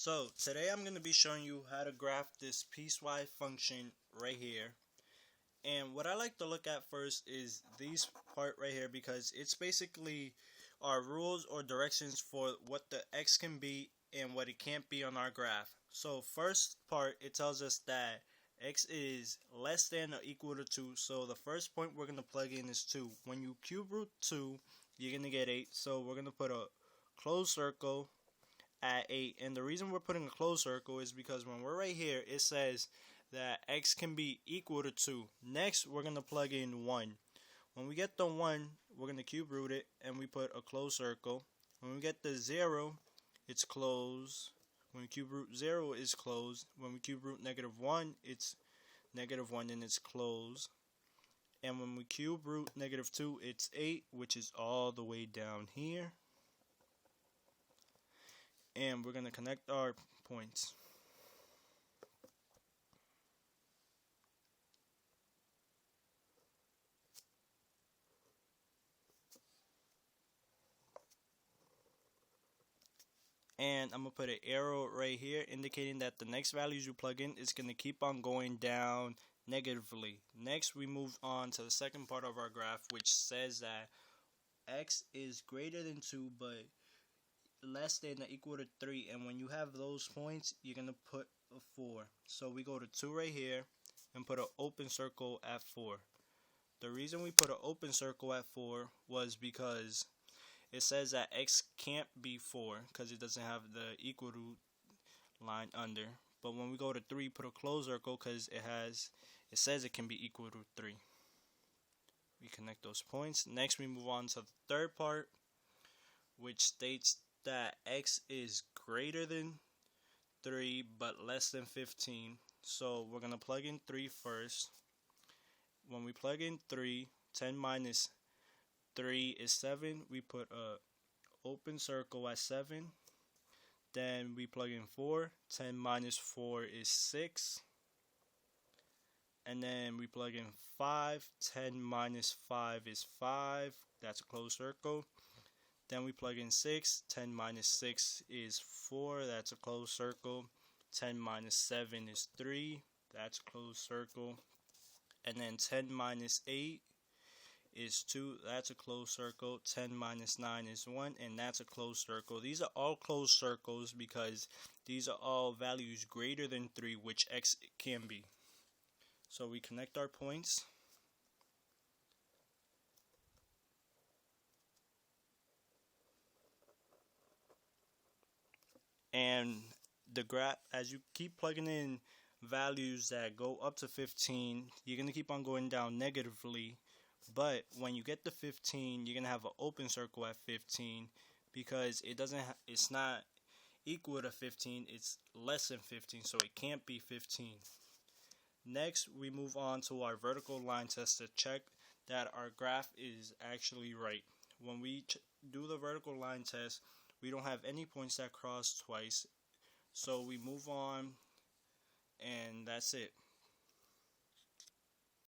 So today I'm going to be showing you how to graph this piecewise function right here. And what I like to look at first is these part right here, because it's basically our rules or directions for what the x can be and what it can't be on our graph. So first part, it tells us that x is less than or equal to 2. So the first point we're going to plug in is 2. When you cube root 2, you're going to get 8. So we're going to put a closed circle at 8, and the reason we're putting a closed circle is because when we're right here, it says that x can be equal to 2. Next, we're going to plug in 1. When we get the 1, we're going to cube root it, and we put a closed circle. When we get the 0, it's closed. When we cube root 0, it's closed. When we cube root -1, it's -1 and it's closed. And when we cube root -2, it's 8, which is all the way down here. And we're going to connect our points. And I'm going to put an arrow right here indicating that the next values you plug in is going to keep on going down negatively. Next, we move on to the second part of our graph, which says that x is greater than 2 but less than or equal to 3, and when you have those points, you're going to put a 4. So we go to 2 right here and put an open circle at 4. The reason we put an open circle at 4 was because it says that x can't be 4 because it doesn't have the equal to line under. But when we go to 3, put a closed circle because it says it can be equal to 3. We connect those points. Next, we move on to the third part, which states that x is greater than 3 but less than 15. So we're going to plug in 3 first. When we plug in 3, 10 minus 3 is 7. We put a open circle at 7. Then we plug in 4. 10 minus 4 is 6. And then we plug in 5. 10 minus 5 is 5. That's a closed circle. Then we plug in 6. 10 minus 6 is 4. That's a closed circle. 10 minus 7 is 3. That's a closed circle. And then 10 minus 8 is 2. That's a closed circle. 10 minus 9 is 1. And that's a closed circle. These are all closed circles because these are all values greater than 3, which x can be. So we connect our points. And the graph, as you keep plugging in values that go up to 15, you're going to keep on going down negatively. But when you get to 15, you're going to have an open circle at 15 because it's not equal to 15, it's less than 15, so it can't be 15. Next, we move on to our vertical line test to check that our graph is actually right. When we do the vertical line test, we don't have any points that cross twice, so we move on, and that's it.